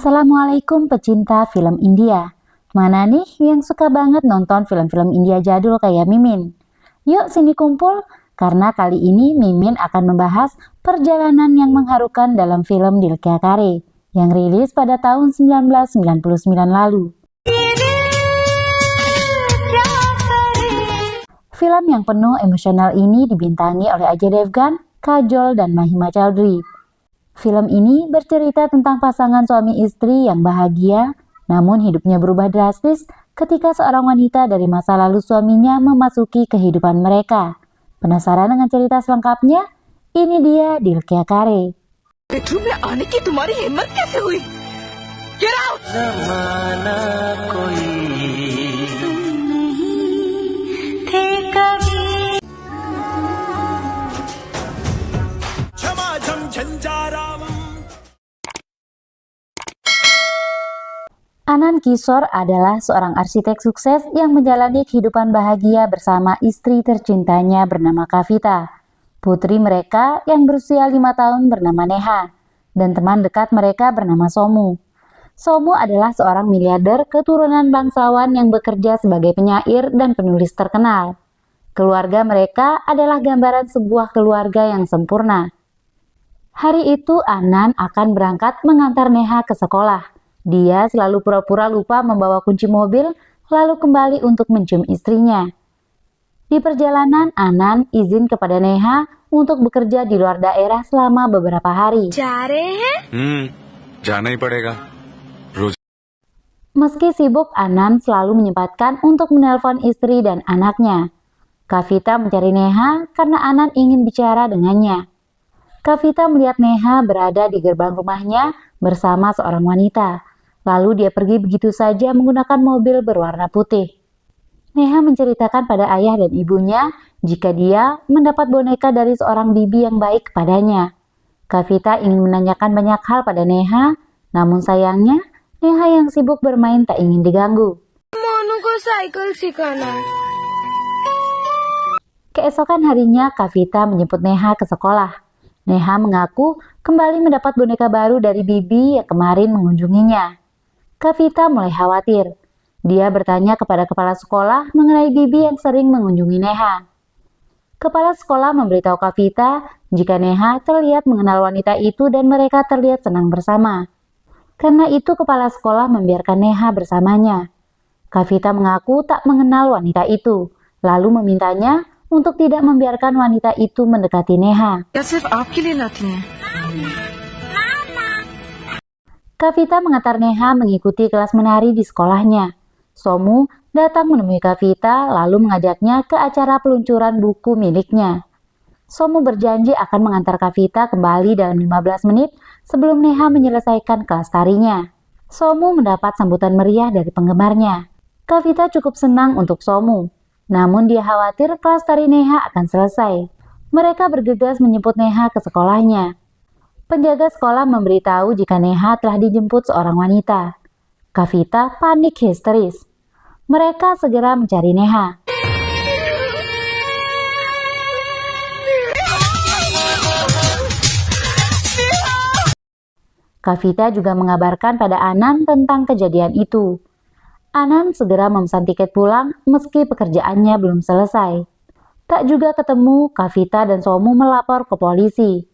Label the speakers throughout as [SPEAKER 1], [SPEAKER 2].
[SPEAKER 1] Assalamualaikum pecinta film India. Mana nih yang suka banget nonton film-film India jadul kayak Mimin? Yuk sini kumpul, karena kali ini Mimin akan membahas perjalanan yang mengharukan dalam film Dil Kya Kare yang rilis pada tahun 1999 lalu. Film yang penuh emosional ini dibintangi oleh Ajay Devgan, Kajol, dan Mahima Chaudhry. Film ini bercerita tentang pasangan suami istri yang bahagia, namun hidupnya berubah drastis ketika seorang wanita dari masa lalu suaminya memasuki kehidupan mereka. Penasaran dengan cerita selengkapnya? Ini dia Dil Kya Kare. Anand Kishore adalah seorang arsitek sukses yang menjalani kehidupan bahagia bersama istri tercintanya bernama Kavita, putri mereka yang berusia 5 tahun bernama Neha, dan teman dekat mereka bernama Somu. Somu adalah seorang miliarder keturunan bangsawan yang bekerja sebagai penyair dan penulis terkenal. Keluarga mereka adalah gambaran sebuah keluarga yang sempurna. Hari itu Anand akan berangkat mengantar Neha ke sekolah. Dia selalu pura-pura lupa membawa kunci mobil, lalu kembali untuk mencium istrinya. Di perjalanan, Anand izin kepada Neha untuk bekerja di luar daerah selama beberapa hari. Meski sibuk, Anand selalu menyempatkan untuk menelpon istri dan anaknya. Kavita mencari Neha karena Anand ingin bicara dengannya. Kavita melihat Neha berada di gerbang rumahnya bersama seorang wanita. Lalu dia pergi begitu saja menggunakan mobil berwarna putih. Neha menceritakan pada ayah dan ibunya jika dia mendapat boneka dari seorang bibi yang baik kepadanya. Kavita ingin menanyakan banyak hal pada Neha, namun sayangnya Neha yang sibuk bermain tak ingin diganggu. Keesokan harinya Kavita menjemput Neha ke sekolah. Neha mengaku kembali mendapat boneka baru dari bibi yang kemarin mengunjunginya. Kavita mulai khawatir. Dia bertanya kepada kepala sekolah mengenai bibi yang sering mengunjungi Neha. Kepala sekolah memberitahu Kavita jika Neha terlihat mengenal wanita itu dan mereka terlihat senang bersama. Karena itu kepala sekolah membiarkan Neha bersamanya. Kavita mengaku tak mengenal wanita itu, lalu memintanya untuk tidak membiarkan wanita itu mendekati Neha. Kavita mengantar Neha mengikuti kelas menari di sekolahnya. Somu datang menemui Kavita lalu mengajaknya ke acara peluncuran buku miliknya. Somu berjanji akan mengantar Kavita kembali dalam 15 menit sebelum Neha menyelesaikan kelas tarinya. Somu mendapat sambutan meriah dari penggemarnya. Kavita cukup senang untuk Somu, namun dia khawatir kelas tari Neha akan selesai. Mereka bergegas menjemput Neha ke sekolahnya. Penjaga sekolah memberitahu jika Neha telah dijemput seorang wanita. Kavita panik histeris. Mereka segera mencari Neha. Kavita juga mengabarkan pada Anand tentang kejadian itu. Anand segera memesan tiket pulang meski pekerjaannya belum selesai. Tak juga ketemu, Kavita dan Somu melapor ke polisi.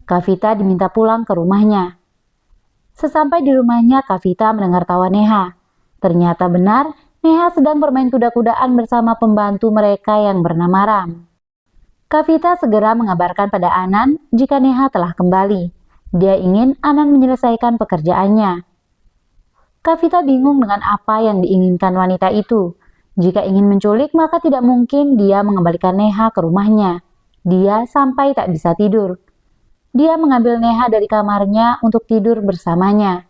[SPEAKER 1] Kavita diminta pulang ke rumahnya. Sesampai di rumahnya, Kavita mendengar tawa Neha. Ternyata benar, Neha sedang bermain kuda-kudaan bersama pembantu mereka yang bernama Ram. Kavita segera mengabarkan pada Anand jika Neha telah kembali. Dia ingin Anand menyelesaikan pekerjaannya. Kavita bingung dengan apa yang diinginkan wanita itu. Jika ingin menculik, maka tidak mungkin dia mengembalikan Neha ke rumahnya. Dia sampai tak bisa tidur. Dia mengambil Neha dari kamarnya untuk tidur bersamanya.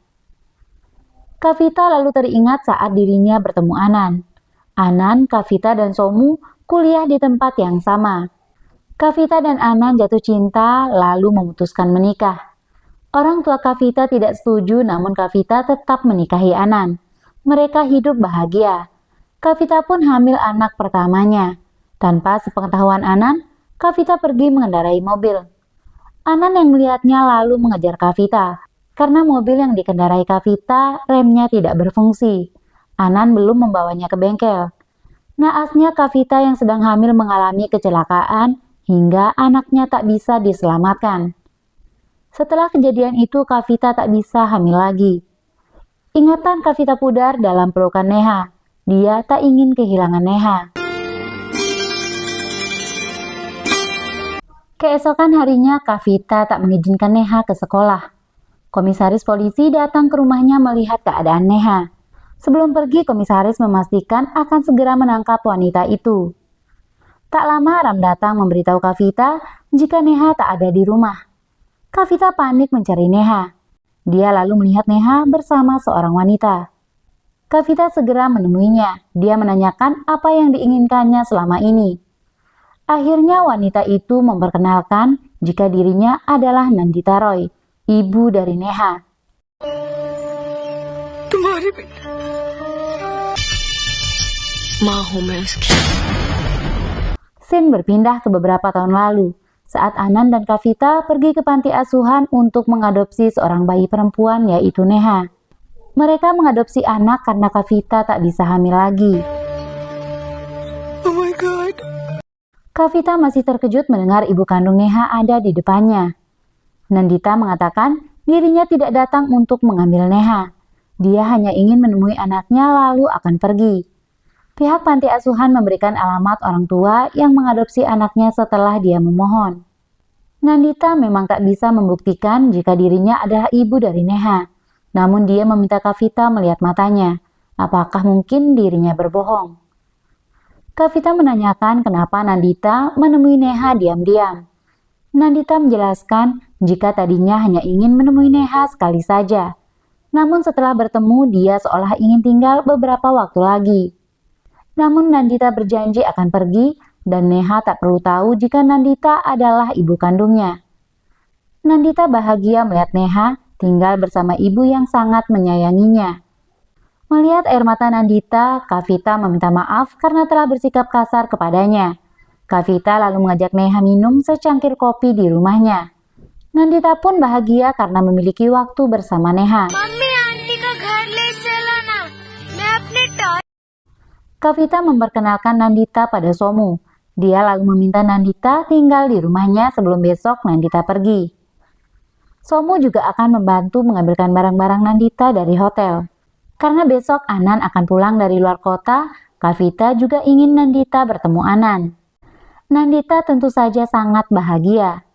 [SPEAKER 1] Kavita lalu teringat saat dirinya bertemu Anand. Anand, Kavita, dan Somu kuliah di tempat yang sama. Kavita dan Anand jatuh cinta lalu memutuskan menikah. Orang tua Kavita tidak setuju, namun Kavita tetap menikahi Anand. Mereka hidup bahagia. Kavita pun hamil anak pertamanya. Tanpa sepengetahuan Anand, Kavita pergi mengendarai mobil. Anand yang melihatnya lalu mengejar Kavita. Karena mobil yang dikendarai Kavita remnya tidak berfungsi. Anan belum membawanya ke bengkel. Naasnya Kavita yang sedang hamil mengalami kecelakaan hingga anaknya tak bisa diselamatkan. Setelah kejadian itu Kavita tak bisa hamil lagi. Ingatan Kavita pudar dalam pelukan Neha. Dia tak ingin kehilangan Neha. Keesokan harinya Kavita tak mengizinkan Neha ke sekolah. Komisaris polisi datang ke rumahnya melihat keadaan Neha. Sebelum pergi, komisaris memastikan akan segera menangkap wanita itu. Tak lama Ram datang memberitahu Kavita jika Neha tak ada di rumah. Kavita panik mencari Neha. Dia lalu melihat Neha bersama seorang wanita. Kavita segera menemuinya. Dia menanyakan apa yang diinginkannya selama ini. Akhirnya wanita itu memperkenalkan jika dirinya adalah Nandita Roy, ibu dari Neha.
[SPEAKER 2] तुम्हारी बेटी माँ हूँ मैं उसकी।
[SPEAKER 1] Scene berpindah ke beberapa tahun lalu, saat Anan dan Kavita pergi ke panti asuhan untuk mengadopsi seorang bayi perempuan yaitu Neha. Mereka mengadopsi anak karena Kavita tak bisa hamil lagi.
[SPEAKER 2] Oh my God.
[SPEAKER 1] Kavita masih terkejut mendengar ibu kandung Neha ada di depannya. Nandita mengatakan dirinya tidak datang untuk mengambil Neha. Dia hanya ingin menemui anaknya lalu akan pergi. Pihak panti asuhan memberikan alamat orang tua yang mengadopsi anaknya setelah dia memohon. Nandita memang tak bisa membuktikan jika dirinya adalah ibu dari Neha. Namun dia meminta Kavita melihat matanya. Apakah mungkin dirinya berbohong? Kavita menanyakan kenapa Nandita menemui Neha diam-diam. Nandita menjelaskan jika tadinya hanya ingin menemui Neha sekali saja. Namun setelah bertemu dia seolah ingin tinggal beberapa waktu lagi. Namun Nandita berjanji akan pergi dan Neha tak perlu tahu jika Nandita adalah ibu kandungnya. Nandita bahagia melihat Neha tinggal bersama ibu yang sangat menyayanginya. Melihat air mata Nandita, Kavita meminta maaf karena telah bersikap kasar kepadanya. Kavita lalu mengajak Neha minum secangkir kopi di rumahnya. Nandita pun bahagia karena memiliki waktu bersama Neha.
[SPEAKER 2] Mummy aunty का घर ले चला ना, मैं अपने toy.
[SPEAKER 1] Kavita memperkenalkan Nandita pada Somu. Dia lalu meminta Nandita tinggal di rumahnya sebelum besok Nandita pergi. Somu juga akan membantu mengambilkan barang-barang Nandita dari hotel. Karena besok Anan akan pulang dari luar kota, Kavita juga ingin Nandita bertemu Anan. Nandita tentu saja sangat bahagia.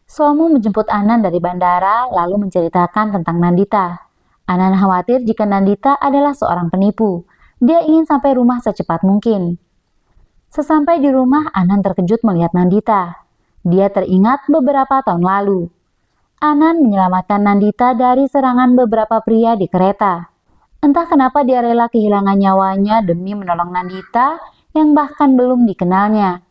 [SPEAKER 1] Somu menjemput Anan dari bandara lalu menceritakan tentang Nandita. Anan khawatir jika Nandita adalah seorang penipu. Dia ingin sampai rumah secepat mungkin. Sesampai di rumah, Anan terkejut melihat Nandita. Dia teringat beberapa tahun lalu. Anan menyelamatkan Nandita dari serangan beberapa pria di kereta. Entah kenapa dia rela kehilangan nyawanya demi menolong Nandita yang bahkan belum dikenalnya.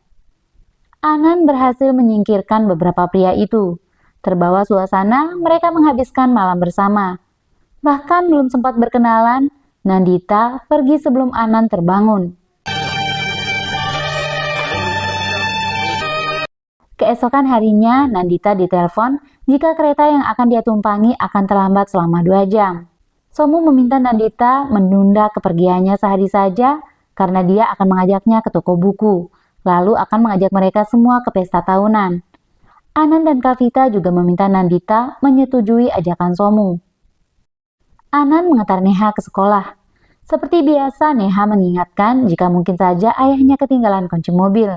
[SPEAKER 1] Anan berhasil menyingkirkan beberapa pria itu. Terbawa suasana, mereka menghabiskan malam bersama. Bahkan belum sempat berkenalan, Nandita pergi sebelum Anan terbangun. Keesokan harinya, Nandita ditelepon jika kereta yang akan dia tumpangi akan terlambat selama 2 jam. Somu meminta Nandita menunda kepergiannya sehari saja karena dia akan mengajaknya ke toko buku. Lalu akan mengajak mereka semua ke pesta tahunan. Anan dan Kavita juga meminta Nandita menyetujui ajakan Somu. Anan mengantar Neha ke sekolah. Seperti biasa, Neha mengingatkan jika mungkin saja ayahnya ketinggalan kunci mobil.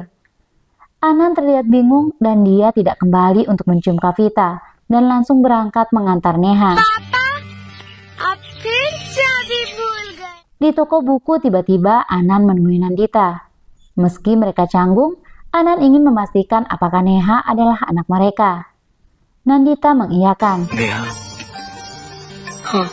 [SPEAKER 1] Anan terlihat bingung dan dia tidak kembali untuk mencium Kavita dan langsung berangkat mengantar Neha.
[SPEAKER 2] पापा, आप फिर चाबी भूल गए।
[SPEAKER 1] Di toko buku tiba-tiba Anan menemui Nandita. Meski mereka canggung, Anan ingin memastikan apakah Neha adalah anak mereka. Nandita mengiyakan.
[SPEAKER 2] Neha, हाँ,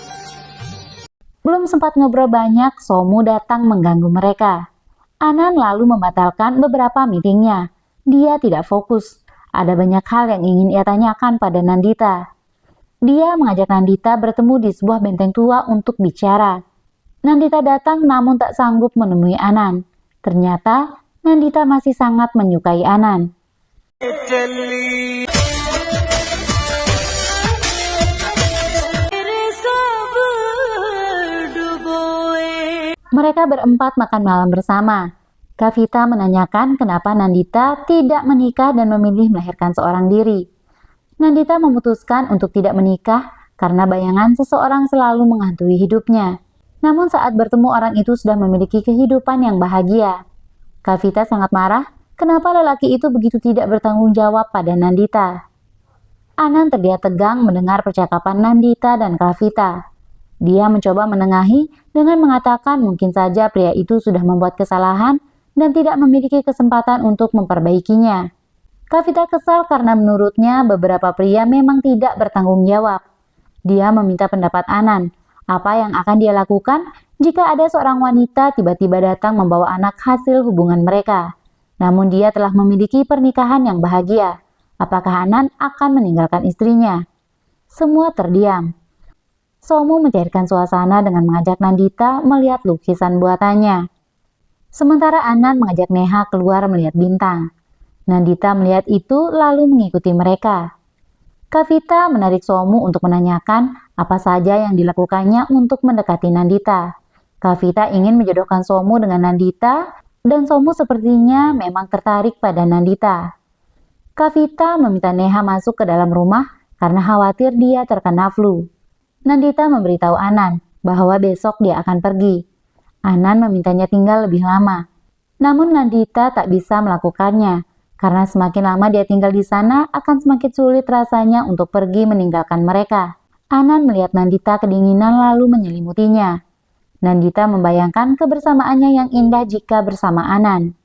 [SPEAKER 1] Belum sempat ngobrol banyak, Somu datang mengganggu mereka. Anan lalu membatalkan beberapa meetingnya. Dia tidak fokus. Ada banyak hal yang ingin ia tanyakan pada Nandita. Dia mengajak Nandita bertemu di sebuah benteng tua untuk bicara. Nandita datang namun tak sanggup menemui Anan. Ternyata Nandita masih sangat menyukai Anan. Mereka berempat makan malam bersama. Kavita menanyakan kenapa Nandita tidak menikah dan memilih melahirkan seorang diri. Nandita memutuskan untuk tidak menikah karena bayangan seseorang selalu menghantui hidupnya. Namun saat bertemu orang itu sudah memiliki kehidupan yang bahagia. Kavita sangat marah kenapa lelaki itu begitu tidak bertanggung jawab pada Nandita. Anand terlihat tegang mendengar percakapan Nandita dan Kavita. Dia mencoba menengahi dengan mengatakan mungkin saja pria itu sudah membuat kesalahan dan tidak memiliki kesempatan untuk memperbaikinya. Kavita kesal karena menurutnya beberapa pria memang tidak bertanggung jawab. Dia meminta pendapat Anand, apa yang akan dia lakukan jika ada seorang wanita tiba-tiba datang membawa anak hasil hubungan mereka. Namun dia telah memiliki pernikahan yang bahagia. Apakah Anand akan meninggalkan istrinya? Semua terdiam. Somu mencairkan suasana dengan mengajak Nandita melihat lukisan buatannya. Sementara Anand mengajak Neha keluar melihat bintang. Nandita melihat itu lalu mengikuti mereka. Kavita menarik Somu untuk menanyakan apa saja yang dilakukannya untuk mendekati Nandita. Kavita ingin menjodohkan Somu dengan Nandita dan Somu sepertinya memang tertarik pada Nandita. Kavita meminta Neha masuk ke dalam rumah karena khawatir dia terkena flu. Nandita memberitahu Anand bahwa besok dia akan pergi. Anand memintanya tinggal lebih lama. Namun Nandita tak bisa melakukannya. Karena semakin lama dia tinggal di sana, akan semakin sulit rasanya untuk pergi meninggalkan mereka. Anand melihat Nandita kedinginan lalu menyelimutinya. Nandita membayangkan kebersamaannya yang indah jika bersama Anand.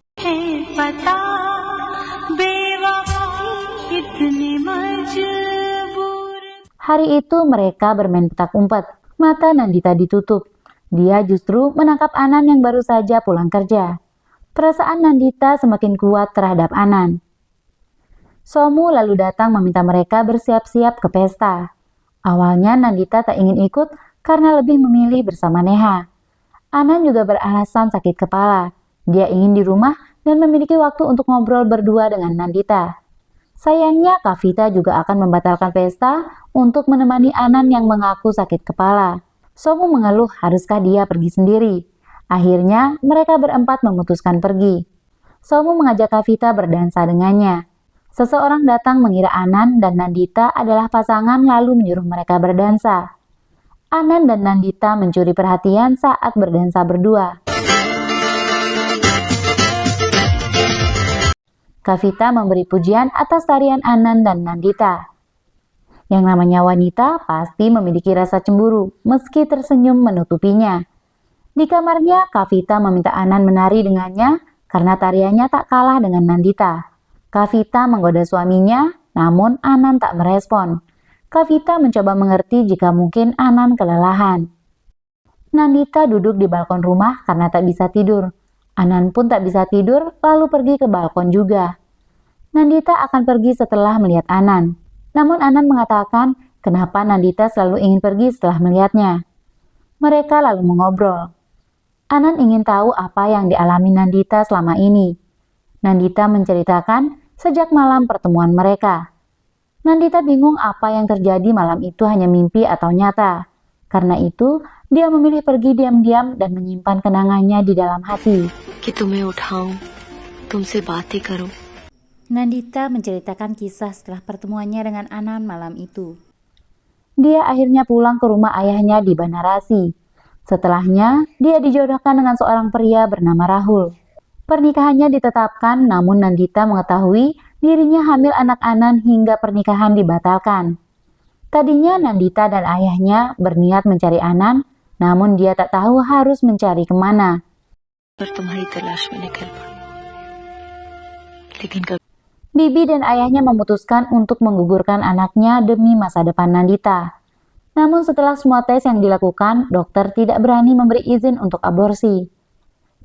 [SPEAKER 1] Hari itu mereka bermain petak umpet. Mata Nandita ditutup. Dia justru menangkap Anand yang baru saja pulang kerja. Perasaan Nandita semakin kuat terhadap Anand. Somu lalu datang meminta mereka bersiap-siap ke pesta. Awalnya Nandita tak ingin ikut karena lebih memilih bersama Neha. Anand juga beralasan sakit kepala. Dia ingin di rumah dan memiliki waktu untuk ngobrol berdua dengan Nandita. Sayangnya Kavita juga akan membatalkan pesta untuk menemani Anand yang mengaku sakit kepala. Somu mengeluh haruskah dia pergi sendiri. Akhirnya mereka berempat memutuskan pergi. Somu mengajak Kavita berdansa dengannya. Seseorang datang mengira Anand dan Nandita adalah pasangan lalu menyuruh mereka berdansa. Anand dan Nandita mencuri perhatian saat berdansa berdua. Kavita memberi pujian atas tarian Anand dan Nandita. Yang namanya wanita pasti memiliki rasa cemburu meski tersenyum menutupinya. Di kamarnya, Kavita meminta Anand menari dengannya karena tariannya tak kalah dengan Nandita. Kavita menggoda suaminya, namun Anand tak merespon. Kavita mencoba mengerti jika mungkin Anand kelelahan. Nandita duduk di balkon rumah karena tak bisa tidur. Anand pun tak bisa tidur, lalu pergi ke balkon juga. Nandita akan pergi setelah melihat Anand. Namun Anand mengatakan kenapa Nandita selalu ingin pergi setelah melihatnya. Mereka lalu mengobrol. Anand ingin tahu apa yang dialami Nandita selama ini. Nandita menceritakan sejak malam pertemuan mereka. Nandita bingung apa yang terjadi malam itu hanya mimpi atau nyata. Karena itu, dia memilih pergi diam-diam dan menyimpan kenangannya di dalam hati. Nandita menceritakan kisah setelah pertemuannya dengan Anand malam itu. Dia akhirnya pulang ke rumah ayahnya di Banarasi. Setelahnya, dia dijodohkan dengan seorang pria bernama Rahul. Pernikahannya ditetapkan, namun Nandita mengetahui dirinya hamil anak Anand hingga pernikahan dibatalkan. Tadinya Nandita dan ayahnya berniat mencari Anand, namun dia tak tahu harus mencari kemana. Bibi dan ayahnya memutuskan untuk menggugurkan anaknya demi masa depan Nandita. Namun setelah semua tes yang dilakukan, dokter tidak berani memberi izin untuk aborsi.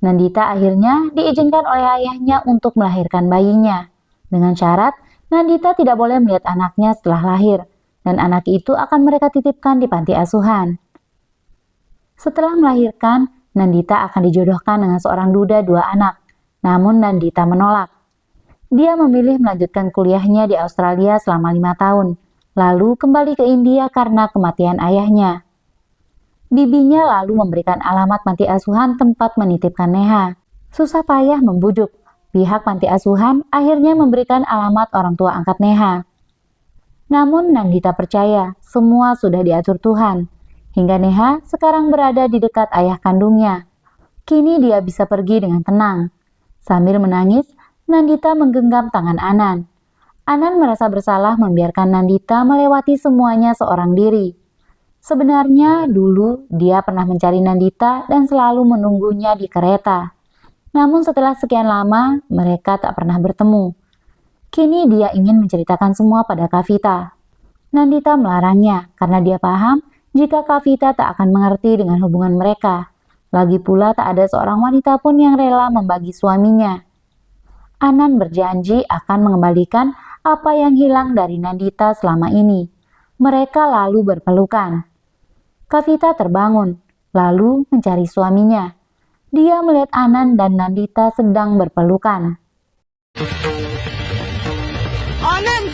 [SPEAKER 1] Nandita akhirnya diizinkan oleh ayahnya untuk melahirkan bayinya. Dengan syarat, Nandita tidak boleh melihat anaknya setelah lahir, dan anak itu akan mereka titipkan di panti asuhan. Setelah melahirkan, Nandita akan dijodohkan dengan seorang duda 2 anak. Namun Nandita menolak. Dia memilih melanjutkan kuliahnya di Australia selama 5 tahun. Lalu kembali ke India karena kematian ayahnya. Bibinya lalu memberikan alamat panti asuhan tempat menitipkan Neha. Susah payah membujuk. Pihak panti asuhan akhirnya memberikan alamat orang tua angkat Neha. Namun Nandita percaya semua sudah diatur Tuhan. Hingga Neha sekarang berada di dekat ayah kandungnya. Kini dia bisa pergi dengan tenang. Sambil menangis, Nandita menggenggam tangan Anan. Anan merasa bersalah membiarkan Nandita melewati semuanya seorang diri. Sebenarnya dulu dia pernah mencari Nandita dan selalu menunggunya di kereta. Namun setelah sekian lama, mereka tak pernah bertemu. Kini dia ingin menceritakan semua pada Kavita. Nandita melarangnya karena dia paham jika Kavita tak akan mengerti dengan hubungan mereka. Lagi pula tak ada seorang wanita pun yang rela membagi suaminya. Anan berjanji akan mengembalikan apa yang hilang dari Nandita selama ini. Mereka lalu berpelukan. Kavita terbangun, lalu mencari suaminya. Dia melihat Anan dan Nandita sedang berpelukan.
[SPEAKER 2] Anand!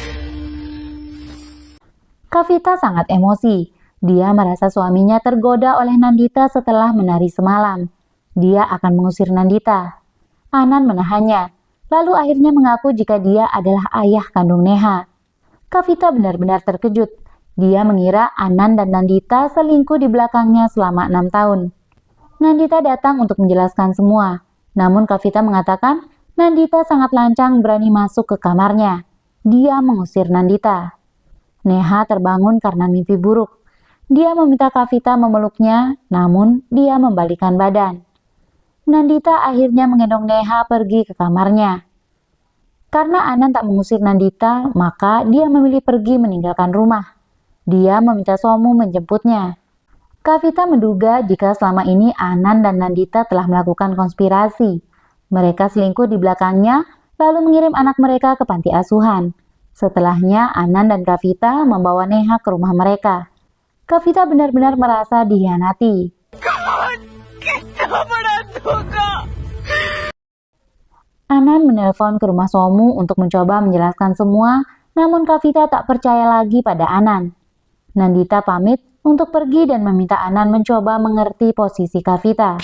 [SPEAKER 1] Kavita sangat emosi. Dia merasa suaminya tergoda oleh Nandita setelah menari semalam. Dia akan mengusir Nandita. Anan menahannya, lalu akhirnya mengaku jika dia adalah ayah kandung Neha. Kavita benar-benar terkejut. Dia mengira Anan dan Nandita selingkuh di belakangnya selama 6 tahun. Nandita datang untuk menjelaskan semua. Namun Kavita mengatakan Nandita sangat lancang berani masuk ke kamarnya. Dia mengusir Nandita. Neha terbangun karena mimpi buruk. Dia meminta Kavita memeluknya, namun dia membalikkan badan. Nandita akhirnya menggendong Neha pergi ke kamarnya. Karena Anan tak mengusir Nandita, maka dia memilih pergi meninggalkan rumah. Dia meminta Somu menjemputnya. Kavita menduga jika selama ini Anan dan Nandita telah melakukan konspirasi. Mereka selingkuh di belakangnya, lalu mengirim anak mereka ke panti asuhan. Setelahnya, Anan dan Kavita membawa Neha ke rumah mereka. Kavita benar-benar merasa dikhianati. Anan menelpon ke rumah Somu untuk mencoba menjelaskan semua, namun Kavita tak percaya lagi pada Anan. Nandita pamit untuk pergi dan meminta Anan mencoba mengerti posisi Kavita.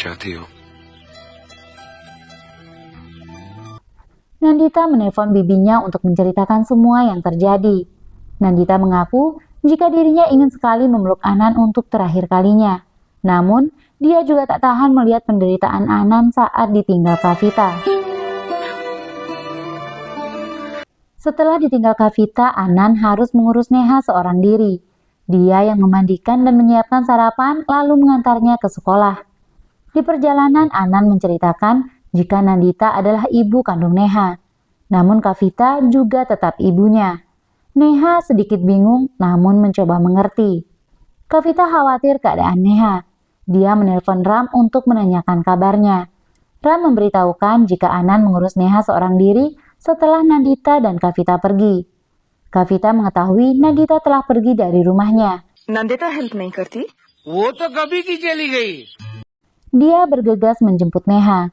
[SPEAKER 1] Nandita menelpon bibinya untuk menceritakan semua yang terjadi. Nandita mengaku jika dirinya ingin sekali memeluk Anan untuk terakhir kalinya. Namun, dia juga tak tahan melihat penderitaan Anan saat ditinggal Kavita. Setelah ditinggal Kavita, Anan harus mengurus Neha seorang diri. Dia yang memandikan dan menyiapkan sarapan lalu mengantarnya ke sekolah. Di perjalanan, Anan menceritakan jika Nandita adalah ibu kandung Neha. Namun Kavita juga tetap ibunya. Neha sedikit bingung namun mencoba mengerti. Kavita khawatir keadaan Neha. Dia menelpon Ram untuk menanyakan kabarnya. Ram memberitahukan jika Anan mengurus Neha seorang diri setelah Nandita dan Kavita pergi. Kavita mengetahui Nandita telah pergi dari rumahnya.
[SPEAKER 3] Nandita help नहीं करती?
[SPEAKER 4] वो तो कभी की चली गई।
[SPEAKER 1] Dia bergegas menjemput Neha.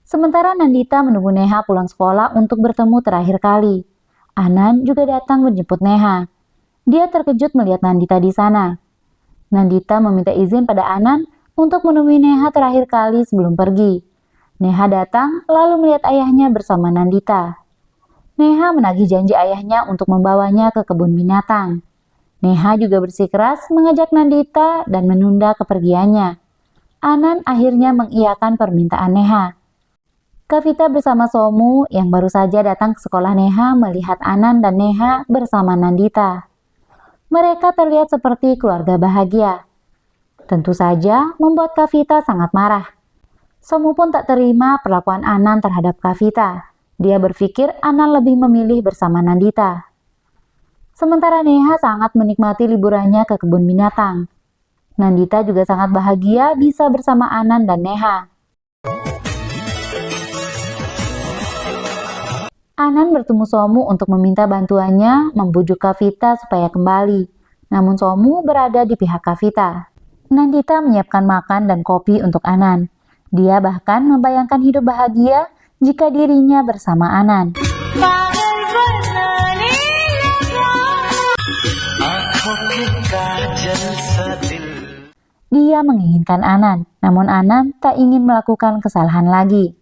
[SPEAKER 1] Sementara Nandita menunggu Neha pulang sekolah untuk bertemu terakhir kali. Anan juga datang menjemput Neha. Dia terkejut melihat Nandita di sana. Nandita meminta izin pada Anan untuk menemui Neha terakhir kali sebelum pergi. Neha datang lalu melihat ayahnya bersama Nandita. Neha menagih janji ayahnya untuk membawanya ke kebun binatang. Neha juga bersikeras mengajak Nandita dan menunda kepergiannya. Anan akhirnya mengiyakan permintaan Neha. Kavita bersama Somu yang baru saja datang ke sekolah Neha melihat Anan dan Neha bersama Nandita. Mereka terlihat seperti keluarga bahagia. Tentu saja membuat Kavita sangat marah. Somu pun tak terima perlakuan Anan terhadap Kavita. Dia berpikir Anan lebih memilih bersama Nandita. Sementara Neha sangat menikmati liburannya ke kebun binatang. Nandita juga sangat bahagia bisa bersama Anan dan Neha. Anan bertemu Somu untuk meminta bantuannya membujuk Kavita supaya kembali. Namun Somu berada di pihak Kavita. Nandita menyiapkan makan dan kopi untuk Anan. Dia bahkan membayangkan hidup bahagia jika dirinya bersama Anan. Dia menginginkan Anan, namun Anan tak ingin melakukan kesalahan lagi.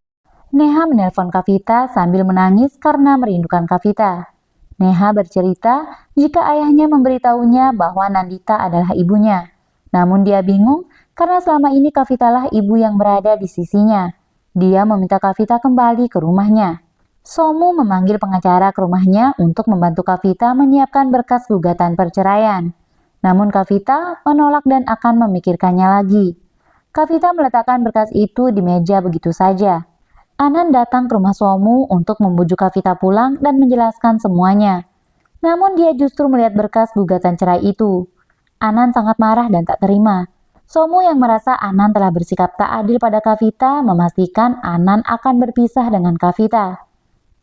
[SPEAKER 1] Neha menelpon Kavita sambil menangis karena merindukan Kavita. Neha bercerita jika ayahnya memberitahunya bahwa Nandita adalah ibunya. Namun dia bingung karena selama ini Kavita lah ibu yang berada di sisinya. Dia meminta Kavita kembali ke rumahnya. Somu memanggil pengacara ke rumahnya untuk membantu Kavita menyiapkan berkas gugatan perceraian. Namun Kavita menolak dan akan memikirkannya lagi. Kavita meletakkan berkas itu di meja begitu saja. Anan datang ke rumah Somu untuk membujuk Kavita pulang dan menjelaskan semuanya. Namun dia justru melihat berkas gugatan cerai itu. Anan sangat marah dan tak terima. Somu yang merasa Anan telah bersikap tak adil pada Kavita memastikan Anan akan berpisah dengan Kavita.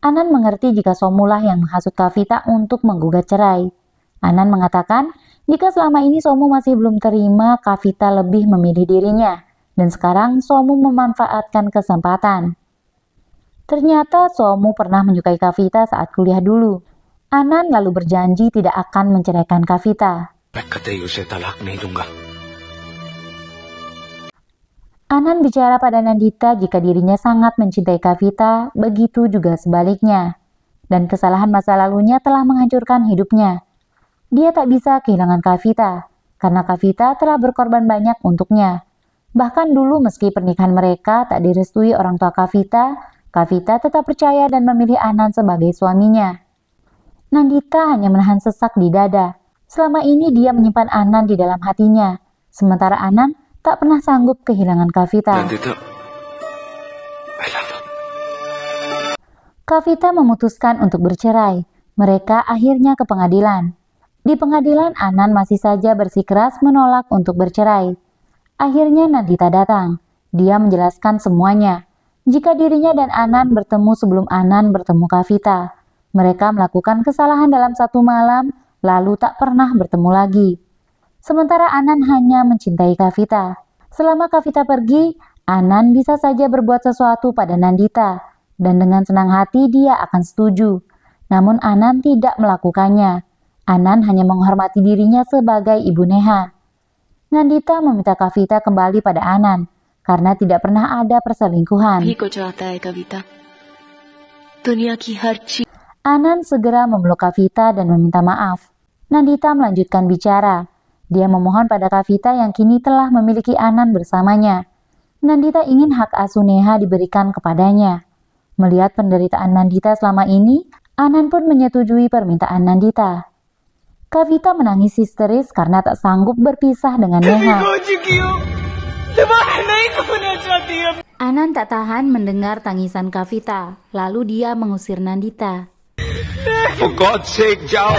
[SPEAKER 1] Anan mengerti jika Somulah yang menghasut Kavita untuk menggugat cerai. Anan mengatakan jika selama ini Somu masih belum terima, Kavita lebih memilih dirinya. Dan sekarang Somu memanfaatkan kesempatan. Ternyata Somu pernah menyukai Kavita saat kuliah dulu. Anan lalu berjanji tidak akan menceraikan Kavita. Anan bicara pada Nandita jika dirinya sangat mencintai Kavita, begitu juga sebaliknya. Dan kesalahan masa lalunya telah menghancurkan hidupnya. Dia tak bisa kehilangan Kavita, karena Kavita telah berkorban banyak untuknya. Bahkan dulu meski pernikahan mereka tak direstui orang tua Kavita, Kavita tetap percaya dan memilih Anan sebagai suaminya. Nandita hanya menahan sesak di dada. Selama ini dia menyimpan Anan di dalam hatinya, sementara Anan tak pernah sanggup kehilangan Kavita.
[SPEAKER 4] Nandita, I love you.
[SPEAKER 1] Kavita memutuskan untuk bercerai. Mereka akhirnya ke pengadilan. Di pengadilan, Anan masih saja bersikeras menolak untuk bercerai. Akhirnya Nandita datang. Dia menjelaskan semuanya. Jika dirinya dan Anan bertemu sebelum Anan bertemu Kavita. Mereka melakukan kesalahan dalam satu malam, lalu tak pernah bertemu lagi. Sementara Anan hanya mencintai Kavita. Selama Kavita pergi, Anan bisa saja berbuat sesuatu pada Nandita. Dan dengan senang hati dia akan setuju. Namun Anan tidak melakukannya. Anan hanya menghormati dirinya sebagai ibu Neha. Nandita meminta Kavita kembali pada Anan karena tidak pernah ada perselingkuhan. Anan segera memeluk Kavita dan meminta maaf. Nandita melanjutkan bicara. Dia memohon pada Kavita yang kini telah memiliki Anan bersamanya. Nandita ingin hak asuh Neha diberikan kepadanya. Melihat penderitaan Nandita selama ini, Anan pun menyetujui permintaan Nandita. Kavita menangis histeris karena tak sanggup berpisah dengan Neha. Anan tak tahan mendengar tangisan Kavita, lalu dia mengusir Nandita.
[SPEAKER 4] For God's sake, jauh.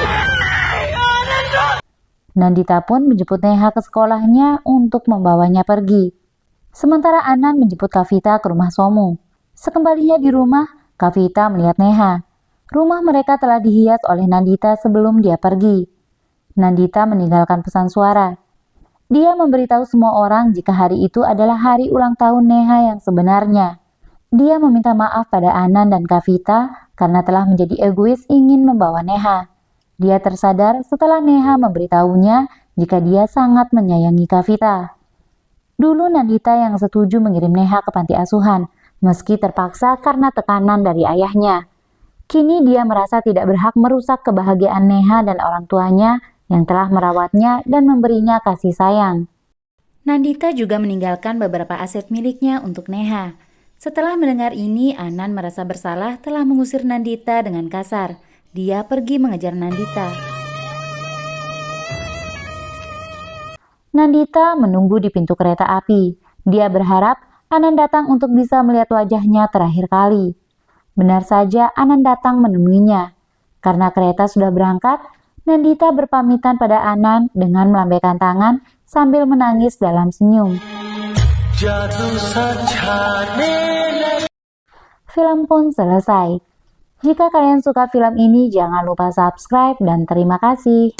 [SPEAKER 1] Nandita pun menjemput Neha ke sekolahnya untuk membawanya pergi. Sementara Anan menjemput Kavita ke rumah Somu. Sekembalinya di rumah, Kavita melihat Neha. Rumah mereka telah dihias oleh Nandita sebelum dia pergi. Nandita meninggalkan pesan suara. Dia memberitahu semua orang jika hari itu adalah hari ulang tahun Neha yang sebenarnya. Dia meminta maaf pada Anan dan Kavita karena telah menjadi egois ingin membawa Neha. Dia tersadar setelah Neha memberitahunya jika dia sangat menyayangi Kavita. Dulu Nandita yang setuju mengirim Neha ke panti asuhan, meski terpaksa karena tekanan dari ayahnya. Kini dia merasa tidak berhak merusak kebahagiaan Neha dan orang tuanya yang telah merawatnya dan memberinya kasih sayang. Nandita juga meninggalkan beberapa aset miliknya untuk Neha. Setelah mendengar ini, Anan merasa bersalah telah mengusir Nandita dengan kasar. Dia pergi mengejar Nandita. Nandita menunggu di pintu kereta api. Dia berharap Anan datang untuk bisa melihat wajahnya terakhir kali. Benar saja Anan datang menemuinya. Karena kereta sudah berangkat, Nandita berpamitan pada Anan dengan melambaikan tangan sambil menangis dalam senyum. Film pun selesai. Jika kalian suka film ini, jangan lupa subscribe dan terima kasih.